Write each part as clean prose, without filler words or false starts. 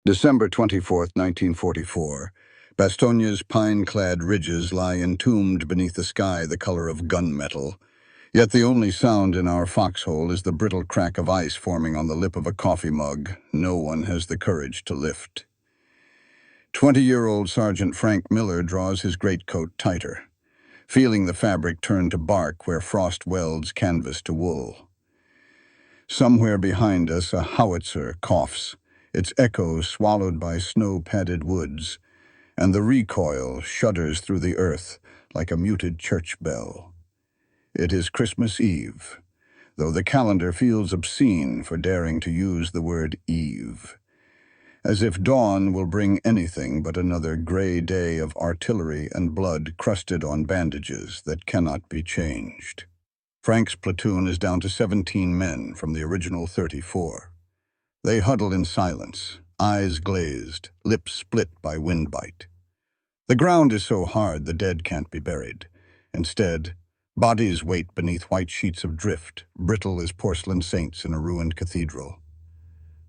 December 24, 1944. Bastogna's pine-clad ridges lie entombed beneath a sky the color of gunmetal. Yet the only sound in our foxhole is the brittle crack of ice forming on the lip of a coffee mug no one has the courage to lift. 20-year-old Sgt Frank Miller draws his greatcoat tighter, feeling the fabric turn to bark where frost welds canvas to wool. Somewhere behind us a howitzer coughs, its echo swallowed by snow-padded woods, and the recoil shudders through the earth like a muted church bell. It is Christmas Eve, though the calendar feels obscene for daring to use the word Eve, as if dawn will bring anything but another gray day of artillery and blood crusted on bandages that cannot be changed. Frank's platoon is down to 17 men from the original 34. They huddle in silence, eyes glazed, lips split by windbite. The ground is so hard the dead can't be buried. Instead, bodies wait beneath white sheets of drift, brittle as porcelain saints in a ruined cathedral.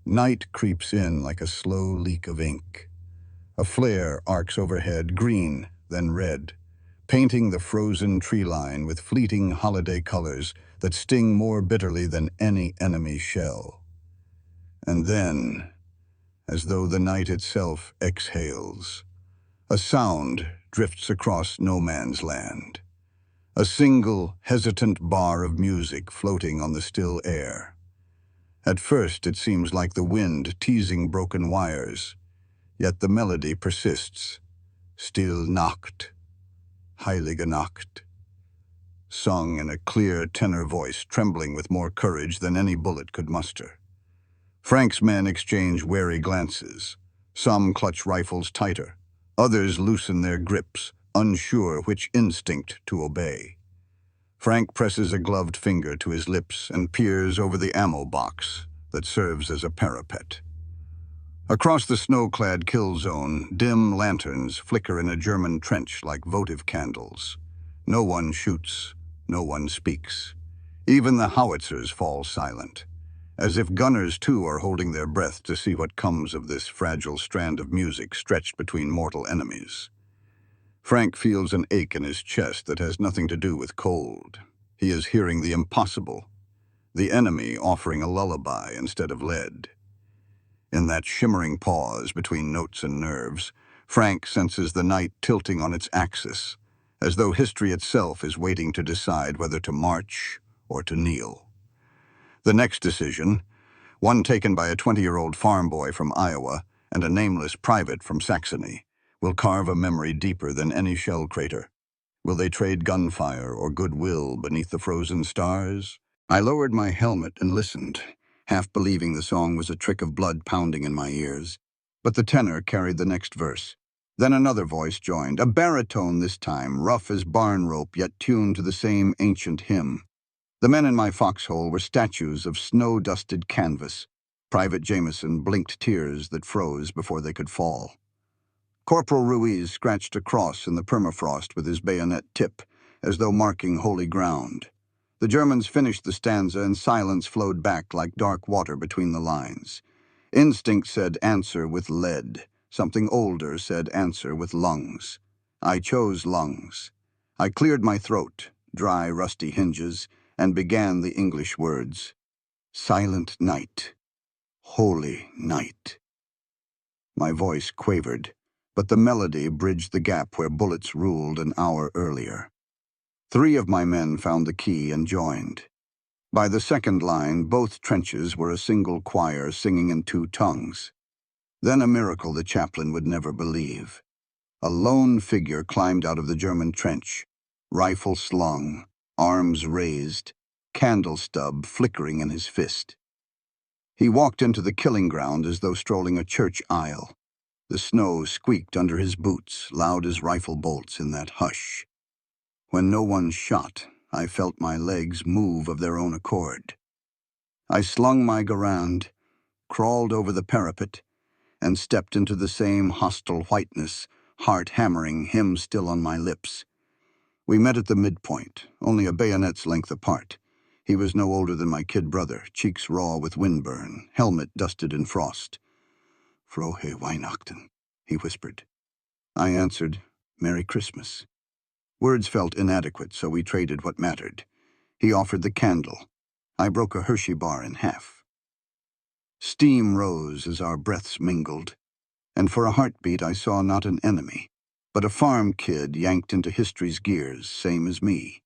Night creeps in like a slow leak of ink. A flare arcs overhead, green, then red, painting the frozen tree line with fleeting holiday colors that sting more bitterly than any enemy shell. And then, as though the night itself exhales, a sound drifts across no man's land. A single, hesitant bar of music floating on the still air. At first it seems like the wind teasing broken wires, yet the melody persists. Stille Nacht, Heilige Nacht, sung in a clear tenor voice trembling with more courage than any bullet could muster. Frank's men exchange wary glances. Some clutch rifles tighter. Others loosen their grips, unsure which instinct to obey. Frank presses a gloved finger to his lips and peers over the ammo box that serves as a parapet. Across the snow-clad kill zone, dim lanterns flicker in a German trench like votive candles. No one shoots, no one speaks. Even the howitzers fall silent, as if gunners too are holding their breath to see what comes of this fragile strand of music stretched between mortal enemies. Frank feels an ache in his chest that has nothing to do with cold. He is hearing the impossible, the enemy offering a lullaby instead of lead. In that shimmering pause between notes and nerves, Frank senses the night tilting on its axis, as though history itself is waiting to decide whether to march or to kneel. The next decision, one taken by a 20-year-old farm boy from Iowa and a nameless private from Saxony, will carve a memory deeper than any shell crater. Will they trade gunfire or goodwill beneath the frozen stars? I lowered my helmet and listened, half believing the song was a trick of blood pounding in my ears. But the tenor carried the next verse. Then another voice joined, a baritone this time, rough as barn rope yet tuned to the same ancient hymn. The men in my foxhole were statues of snow-dusted canvas. Private Jameson blinked tears that froze before they could fall. Corporal Ruiz scratched a cross in the permafrost with his bayonet tip, as though marking holy ground. The Germans finished the stanza and silence flowed back like dark water between the lines. Instinct said answer with lead. Something older said answer with lungs. I chose lungs. I cleared my throat, dry, rusty hinges, and began the English words. Silent night. Holy night. My voice quavered, but the melody bridged the gap where bullets ruled an hour earlier. 3 of my men found the key and joined. By the second line, both trenches were a single choir singing in 2 tongues. Then a miracle the chaplain would never believe. A lone figure climbed out of the German trench, rifle slung, arms raised, candle stub flickering in his fist. He walked into the killing ground as though strolling a church aisle. The snow squeaked under his boots, loud as rifle bolts in that hush. When no one shot, I felt my legs move of their own accord. I slung my garand, crawled over the parapet, and stepped into the same hostile whiteness, heart hammering, hymn still on my lips. We met at the midpoint, only a bayonet's length apart. He was no older than my kid brother, cheeks raw with windburn, helmet dusted in frost. Frohe Weihnachten, he whispered. I answered, Merry Christmas. Words felt inadequate, so we traded what mattered. He offered the candle. I broke a Hershey bar in half. Steam rose as our breaths mingled, and for a heartbeat I saw not an enemy, but a farm kid yanked into history's gears, same as me.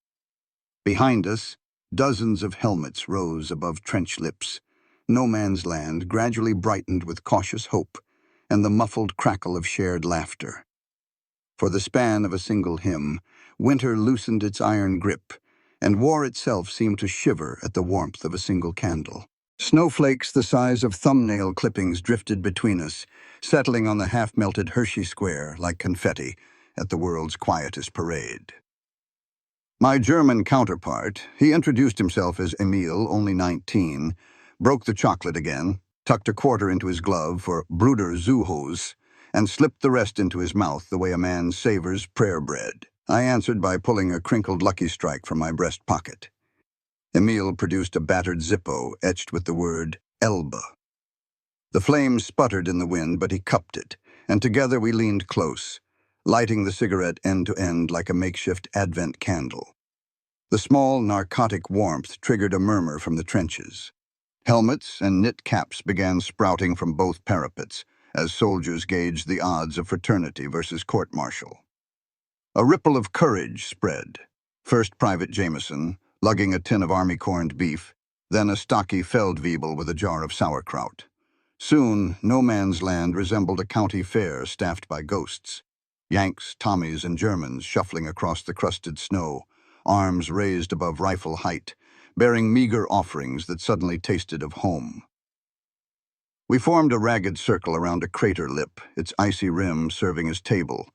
Behind us, dozens of helmets rose above trench lips. No man's land gradually brightened with cautious hope and the muffled crackle of shared laughter. For the span of a single hymn, winter loosened its iron grip, and war itself seemed to shiver at the warmth of a single candle. Snowflakes the size of thumbnail clippings drifted between us, settling on the half-melted Hershey Square like confetti at the world's quietest parade. My German counterpart, he introduced himself as Emil, only 19, broke the chocolate again, tucked a quarter into his glove for Bruder Zuhos, and slipped the rest into his mouth the way a man savors prayer bread. I answered by pulling a crinkled Lucky Strike from my breast pocket. Emil produced a battered Zippo etched with the word Elbe. The flame sputtered in the wind, but he cupped it, and together we leaned close, lighting the cigarette end to end like a makeshift Advent candle. The small narcotic warmth triggered a murmur from the trenches. Helmets and knit caps began sprouting from both parapets as soldiers gauged the odds of fraternity versus court-martial. A ripple of courage spread. First Private Jameson, lugging a tin of army corned beef, then a stocky Feldwebel with a jar of sauerkraut. Soon, no man's land resembled a county fair staffed by ghosts. Yanks, Tommies, and Germans shuffling across the crusted snow, arms raised above rifle height, bearing meager offerings that suddenly tasted of home. We formed a ragged circle around a crater lip, its icy rim serving as table.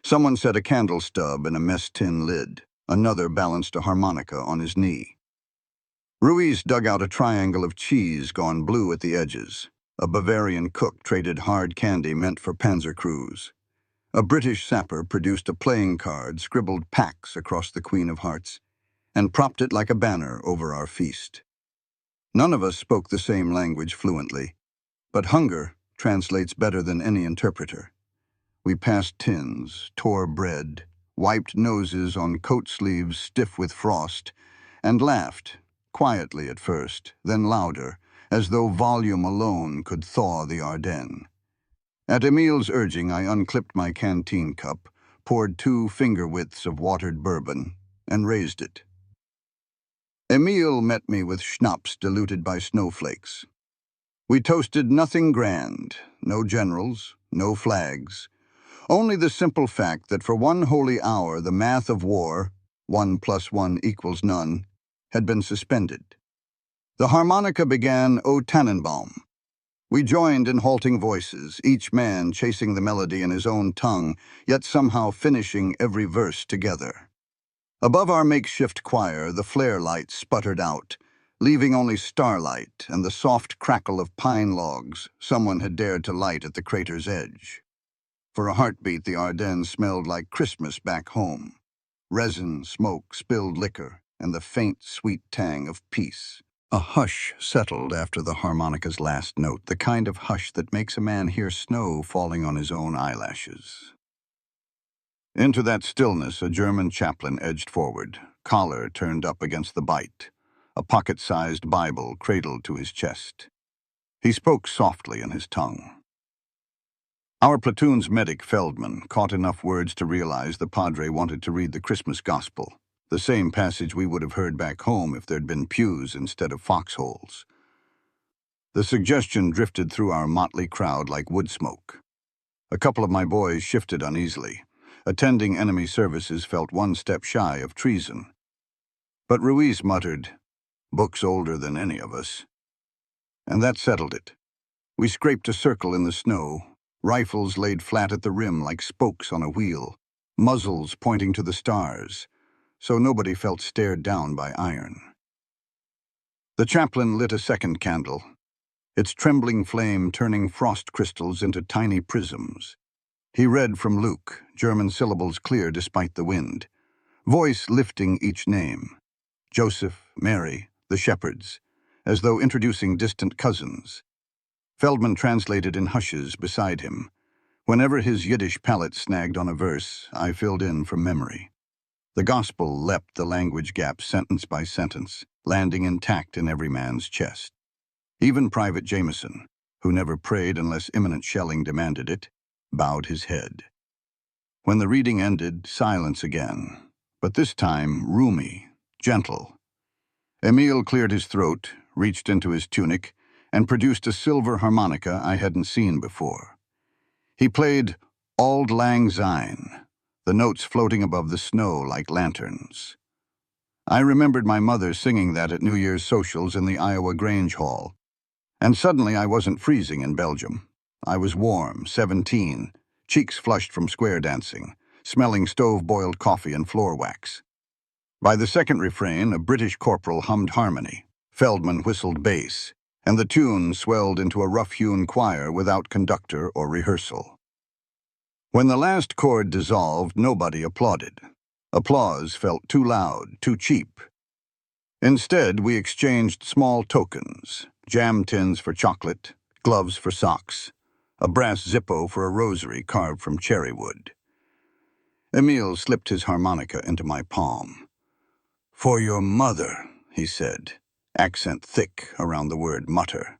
Someone set a candle stub in a mess tin lid. Another balanced a harmonica on his knee. Ruiz dug out a triangle of cheese gone blue at the edges. A Bavarian cook traded hard candy meant for panzer crews. A British sapper produced a playing card, scribbled Pax across the Queen of Hearts, and propped it like a banner over our feast. None of us spoke the same language fluently, but hunger translates better than any interpreter. We passed tins, tore bread, wiped noses on coat sleeves stiff with frost, and laughed, quietly at first, then louder, as though volume alone could thaw the Ardennes. At Emil's urging, I unclipped my canteen cup, poured 2 finger-widths of watered bourbon, and raised it. Emil met me with schnapps diluted by snowflakes. We toasted nothing grand, no generals, no flags, only the simple fact that for one holy hour the math of war, 1 + 1 = none, had been suspended. The harmonica began O Tannenbaum. We joined in halting voices, each man chasing the melody in his own tongue, yet somehow finishing every verse together. Above our makeshift choir, the flare light sputtered out, leaving only starlight and the soft crackle of pine logs someone had dared to light at the crater's edge. For a heartbeat, the Ardennes smelled like Christmas back home. Resin, smoke, spilled liquor, and the faint, sweet tang of peace. A hush settled after the harmonica's last note, the kind of hush that makes a man hear snow falling on his own eyelashes. Into that stillness, a German chaplain edged forward, collar turned up against the bite, a pocket-sized Bible cradled to his chest. He spoke softly in his tongue. Our platoon's medic, Feldman, caught enough words to realize the padre wanted to read the Christmas Gospel, the same passage we would have heard back home if there'd been pews instead of foxholes. The suggestion drifted through our motley crowd like wood smoke. A couple of my boys shifted uneasily. Attending enemy services felt one step shy of treason. But Ruiz muttered, "Book's older than any of us." And that settled it. We scraped a circle in the snow, rifles laid flat at the rim like spokes on a wheel, muzzles pointing to the stars, so nobody felt stared down by iron. The chaplain lit a second candle, its trembling flame turning frost crystals into tiny prisms. He read from Luke, German syllables clear despite the wind, voice lifting each name. Joseph, Mary, the shepherds, as though introducing distant cousins. Feldman translated in hushes beside him. Whenever his Yiddish palate snagged on a verse, I filled in from memory. The gospel leapt the language gap sentence by sentence, landing intact in every man's chest. Even Private Jameson, who never prayed unless imminent shelling demanded it, bowed his head. When the reading ended, silence again, but this time roomy, gentle. Emile cleared his throat, reached into his tunic, and produced a silver harmonica I hadn't seen before. He played Auld Lang Syne, the notes floating above the snow like lanterns. I remembered my mother singing that at New Year's socials in the Iowa Grange Hall. And suddenly I wasn't freezing in Belgium. I was warm, 17, cheeks flushed from square dancing, smelling stove-boiled coffee and floor wax. By the second refrain, a British corporal hummed harmony. Feldman whistled bass, and the tune swelled into a rough-hewn choir without conductor or rehearsal. When the last chord dissolved, nobody applauded. Applause felt too loud, too cheap. Instead, we exchanged small tokens, jam tins for chocolate, gloves for socks, a brass Zippo for a rosary carved from cherry wood. Emile slipped his harmonica into my palm. "For your mother," he said, accent thick around the word mutter.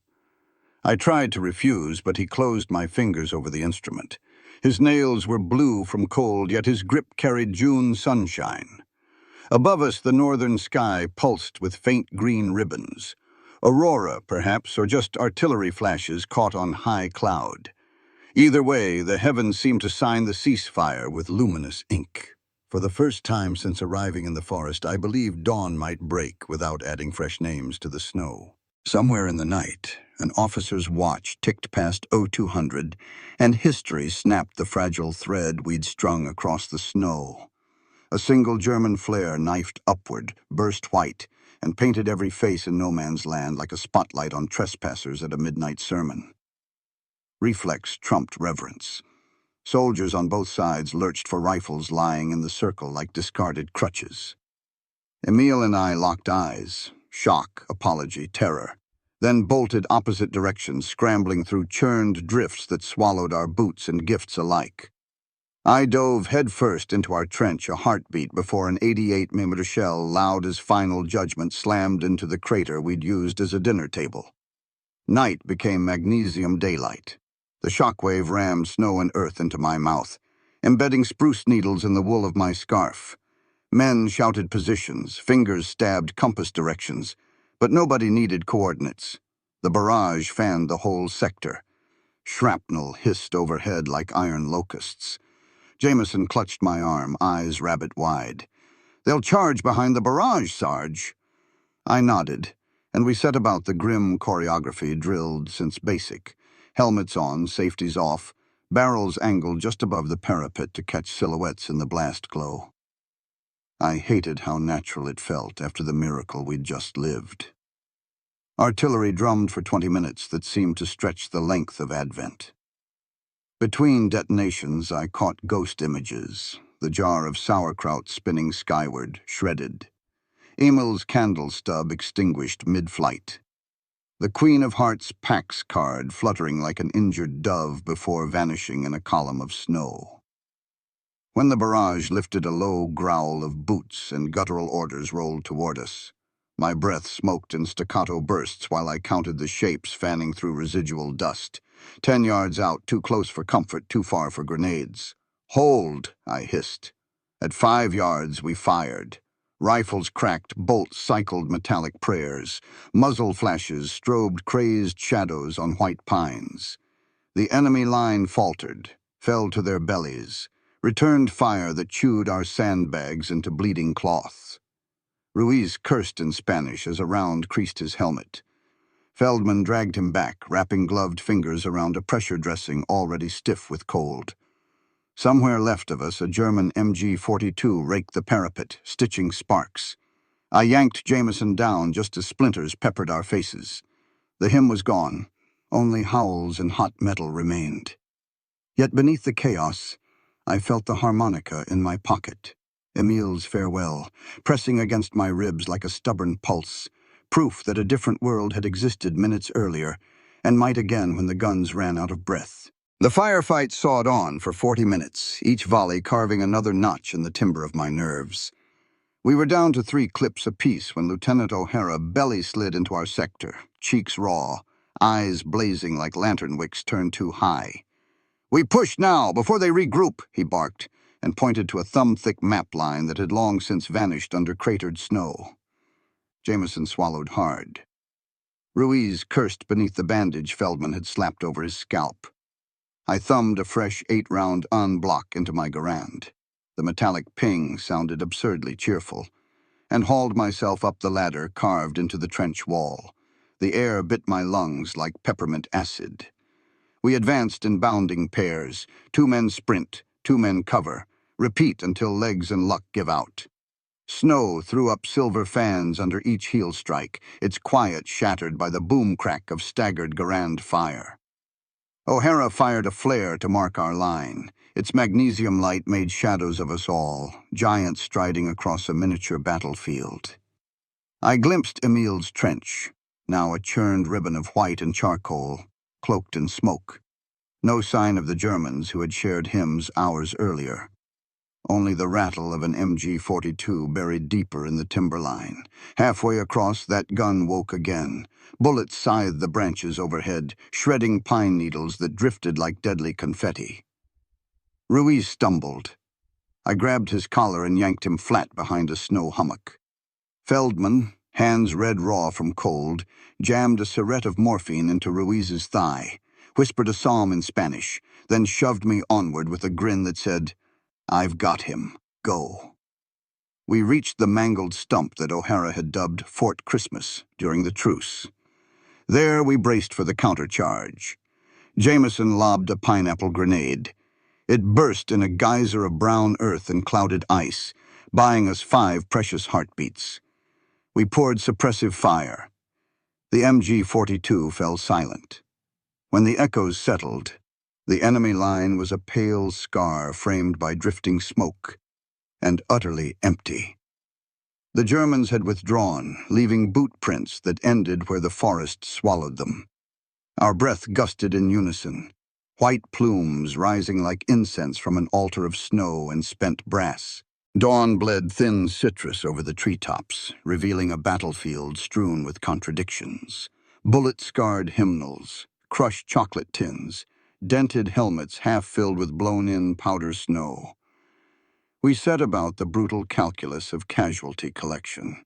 I tried to refuse, but he closed my fingers over the instrument. His nails were blue from cold, yet his grip carried June sunshine. Above us, the northern sky pulsed with faint green ribbons. Aurora, perhaps, or just artillery flashes caught on high cloud. Either way, the heavens seemed to sign the ceasefire with luminous ink. For the first time since arriving in the forest, I believed dawn might break without adding fresh names to the snow. Somewhere in the night, an officer's watch ticked past 0200, and history snapped the fragile thread we'd strung across the snow. A single German flare knifed upward, burst white, and painted every face in no man's land like a spotlight on trespassers at a midnight sermon. Reflex trumped reverence. Soldiers on both sides lurched for rifles lying in the circle like discarded crutches. Emile and I locked eyes, shock, apology, terror, then bolted opposite directions, scrambling through churned drifts that swallowed our boots and gifts alike. I dove headfirst into our trench, a heartbeat before an 88mm shell, loud as final judgment, slammed into the crater we'd used as a dinner table. Night became magnesium daylight. The shockwave rammed snow and earth into my mouth, embedding spruce needles in the wool of my scarf. Men shouted positions, fingers stabbed compass directions, but nobody needed coordinates. The barrage fanned the whole sector. Shrapnel hissed overhead like iron locusts. Jameson clutched my arm, eyes rabbit-wide. "They'll charge behind the barrage, Sarge." I nodded, and we set about the grim choreography drilled since basic. Helmets on, safeties off, barrels angled just above the parapet to catch silhouettes in the blast glow. I hated how natural it felt after the miracle we'd just lived. Artillery drummed for 20 minutes that seemed to stretch the length of Advent. Between detonations, I caught ghost images, the jar of sauerkraut spinning skyward, shredded. Emile's candle stub extinguished mid-flight. The Queen of Hearts Pax card fluttering like an injured dove before vanishing in a column of snow. When the barrage lifted, a low growl of boots and guttural orders rolled toward us. My breath smoked in staccato bursts while I counted the shapes fanning through residual dust. 10 yards out, too close for comfort, too far for grenades. "Hold," I hissed. At 5 yards, we fired. Rifles cracked, bolts cycled metallic prayers. Muzzle flashes strobed crazed shadows on white pines. The enemy line faltered, fell to their bellies, returned fire that chewed our sandbags into bleeding cloths. Ruiz cursed in Spanish as a round creased his helmet. Feldman dragged him back, wrapping gloved fingers around a pressure dressing already stiff with cold. Somewhere left of us, a German MG-42 raked the parapet, stitching sparks. I yanked Jameson down just as splinters peppered our faces. The hymn was gone. Only howls and hot metal remained. Yet beneath the chaos, I felt the harmonica in my pocket. Emile's farewell, pressing against my ribs like a stubborn pulse, proof that a different world had existed minutes earlier, and might again when the guns ran out of breath. The firefight sawed on for 40 minutes, each volley carving another notch in the timber of my nerves. We were down to 3 clips apiece when Lieutenant O'Hara belly slid into our sector, cheeks raw, eyes blazing like lantern wicks turned too high. "We push now, before they regroup," he barked, and pointed to a thumb-thick map line that had long since vanished under cratered snow. Jameson swallowed hard. Ruiz cursed beneath the bandage Feldman had slapped over his scalp. I thumbed a fresh 8-round unblock into my Garand. The metallic ping sounded absurdly cheerful, and hauled myself up the ladder carved into the trench wall. The air bit my lungs like peppermint acid. We advanced in bounding pairs. 2 men sprint, 2 men cover. Repeat until legs and luck give out. Snow threw up silver fans under each heel strike, its quiet shattered by the boom crack of staggered Garand fire. O'Hara fired a flare to mark our line. Its magnesium light made shadows of us all, giants striding across a miniature battlefield. I glimpsed Emil's trench, now a churned ribbon of white and charcoal, cloaked in smoke. No sign of the Germans who had shared hymns hours earlier. Only the rattle of an MG-42 buried deeper in the timberline. Halfway across, that gun woke again. Bullets scythed the branches overhead, shredding pine needles that drifted like deadly confetti. Ruiz stumbled. I grabbed his collar and yanked him flat behind a snow hummock. Feldman, hands red raw from cold, jammed a syringe of morphine into Ruiz's thigh, whispered a psalm in Spanish, then shoved me onward with a grin that said, "I've got him. Go." We reached the mangled stump that O'Hara had dubbed Fort Christmas during the truce. There we braced for the countercharge. Jameson lobbed a pineapple grenade. It burst in a geyser of brown earth and clouded ice, buying us 5 precious heartbeats. We poured suppressive fire. The MG-42 fell silent. When the echoes settled, the enemy line was a pale scar framed by drifting smoke, and utterly empty. The Germans had withdrawn, leaving boot prints that ended where the forest swallowed them. Our breath gusted in unison, white plumes rising like incense from an altar of snow and spent brass. Dawn bled thin citrus over the treetops, revealing a battlefield strewn with contradictions. Bullet-scarred hymnals, crushed chocolate tins, dented helmets half filled with blown-in powder snow. We set about the brutal calculus of casualty collection.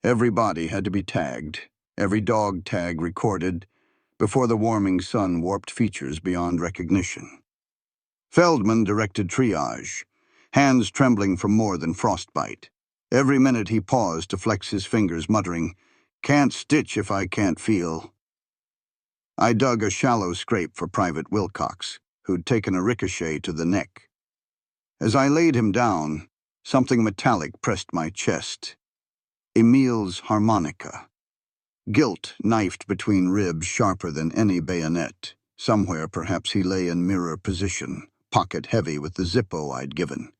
Every body had to be tagged, every dog tag recorded, before the warming sun warped features beyond recognition. Feldman directed triage, hands trembling from more than frostbite. Every minute he paused to flex his fingers, muttering, "Can't stitch if I can't feel." I dug a shallow scrape for Private Wilcox, who'd taken a ricochet to the neck. As I laid him down, something metallic pressed my chest. Emil's harmonica. Guilt knifed between ribs sharper than any bayonet. Somewhere perhaps he lay in mirror position, pocket heavy with the Zippo I'd given.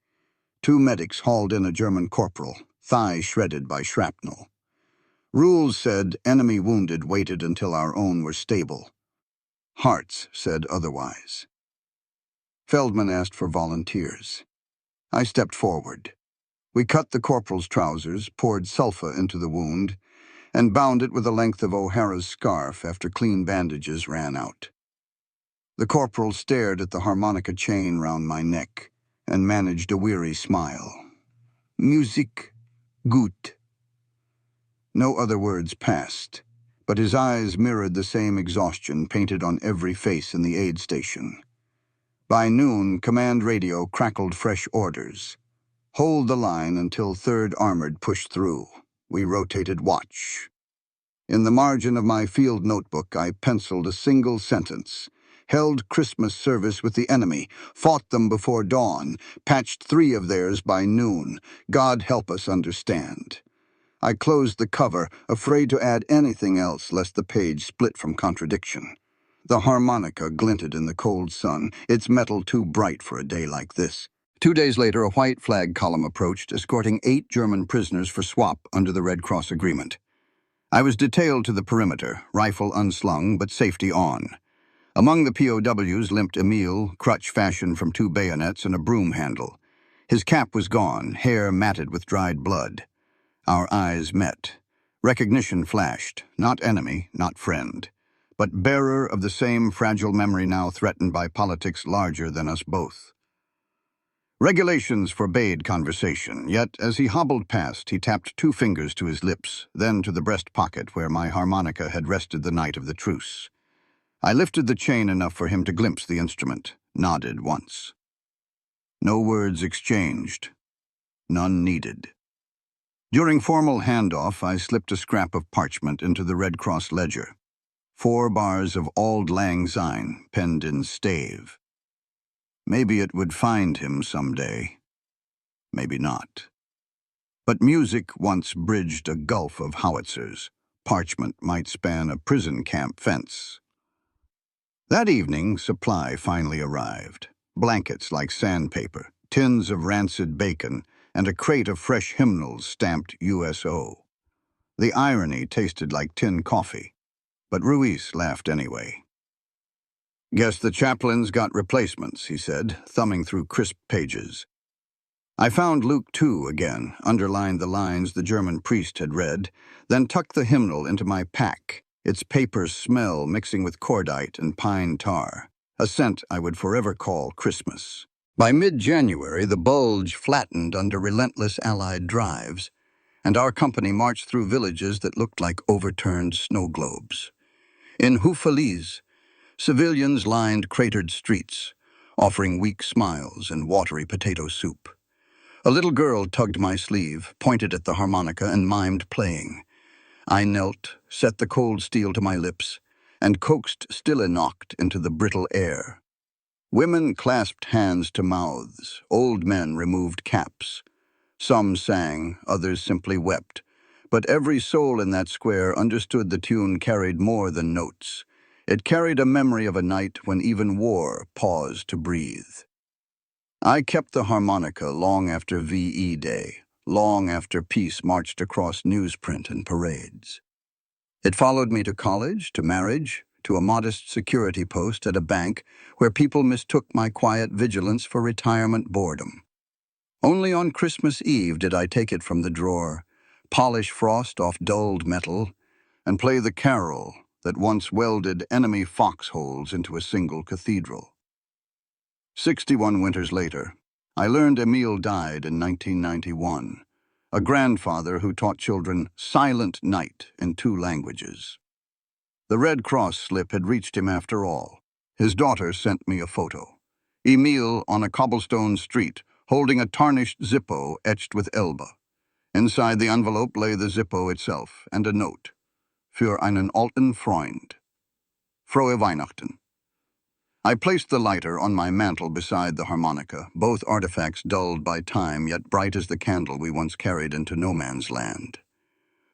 2 medics hauled in a German corporal, thigh shredded by shrapnel. Rules said enemy wounded waited until our own were stable. Hearts said otherwise. Feldman asked for volunteers. I stepped forward. We cut the corporal's trousers, poured sulfa into the wound, and bound it with the length of O'Hara's scarf after clean bandages ran out. The corporal stared at the harmonica chain round my neck and managed a weary smile. "Music, gut." No other words passed, but his eyes mirrored the same exhaustion painted on every face in the aid station. By noon, command radio crackled fresh orders. Hold the line until 3rd Armored pushed through. We rotated watch. In the margin of my field notebook, I penciled a single sentence. Held Christmas service with the enemy, fought them before dawn, patched 3 of theirs by noon. God help us understand. I closed the cover, afraid to add anything else lest the page split from contradiction. The harmonica glinted in the cold sun, its metal too bright for a day like this. 2 days later, a white flag column approached, escorting 8 German prisoners for swap under the Red Cross agreement. I was detailed to the perimeter, rifle unslung but safety on. Among the POWs limped Emile, crutch fashioned from 2 bayonets and a broom handle. His cap was gone, hair matted with dried blood. Our eyes met. Recognition flashed, not enemy, not friend, but bearer of the same fragile memory now threatened by politics larger than us both. Regulations forbade conversation, yet as he hobbled past, he tapped 2 fingers to his lips, then to the breast pocket where my harmonica had rested the night of the truce. I lifted the chain enough for him to glimpse the instrument, nodded once. No words exchanged, none needed. During formal handoff, I slipped a scrap of parchment into the Red Cross ledger. 4 bars of Auld Lang Syne, penned in stave. Maybe it would find him someday. Maybe not. But music once bridged a gulf of howitzers. Parchment might span a prison camp fence. That evening, supply finally arrived. Blankets like sandpaper, tins of rancid bacon, and a crate of fresh hymnals stamped USO. The irony tasted like tin coffee, but Ruiz laughed anyway. "Guess the chaplains got replacements," he said, thumbing through crisp pages. I found Luke 2 again, underlined the lines the German priest had read, then tucked the hymnal into my pack, its paper smell mixing with cordite and pine tar, a scent I would forever call Christmas. By mid-January, the Bulge flattened under relentless Allied drives, and our company marched through villages that looked like overturned snow globes. In Houffalize, civilians lined cratered streets, offering weak smiles and watery potato soup. A little girl tugged my sleeve, pointed at the harmonica, and mimed playing. I knelt, set the cold steel to my lips, and coaxed Stille Nacht into the brittle air. Women clasped hands to mouths, old men removed caps. Some sang, others simply wept, but every soul in that square understood the tune carried more than notes. It carried a memory of a night when even war paused to breathe. I kept the harmonica long after VE Day, long after peace marched across newsprint and parades. It followed me to college, to marriage, to a modest security post at a bank where people mistook my quiet vigilance for retirement boredom. Only on Christmas Eve did I take it from the drawer, polish frost off dulled metal, and play the carol that once welded enemy foxholes into a single cathedral. 61 winters later, I learned Emile died in 1991, a grandfather who taught children Silent Night in 2 languages. The Red Cross slip had reached him after all. His daughter sent me a photo. Emile on a cobblestone street, holding a tarnished Zippo etched with Elba. Inside the envelope lay the Zippo itself and a note. Für einen alten Freund. Frohe Weihnachten. I placed the lighter on my mantel beside the harmonica, both artifacts dulled by time yet bright as the candle we once carried into no man's land.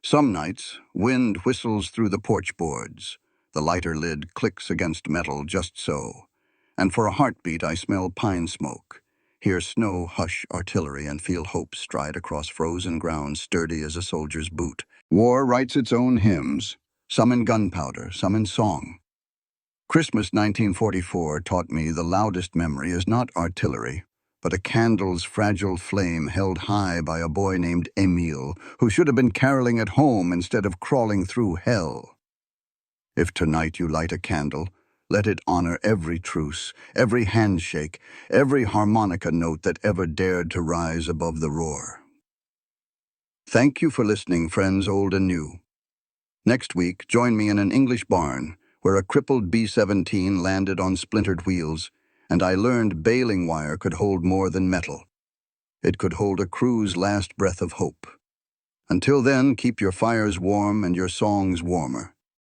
Some nights, wind whistles through the porch boards. The lighter lid clicks against metal just so. And for a heartbeat I smell pine smoke, hear snow hush artillery, and feel hope stride across frozen ground sturdy as a soldier's boot. War writes its own hymns, some in gunpowder, some in song. Christmas 1944 taught me the loudest memory is not artillery, but a candle's fragile flame held high by a boy named Emile, who should have been caroling at home instead of crawling through hell. If tonight you light a candle, let it honor every truce, every handshake, every harmonica note that ever dared to rise above the roar. Thank you for listening, friends old and new. Next week, join me in an English barn, where a crippled B-17 landed on splintered wheels, and I learned baling wire could hold more than metal. It could hold a crew's last breath of hope. Until then, keep your fires warm and your songs warmer.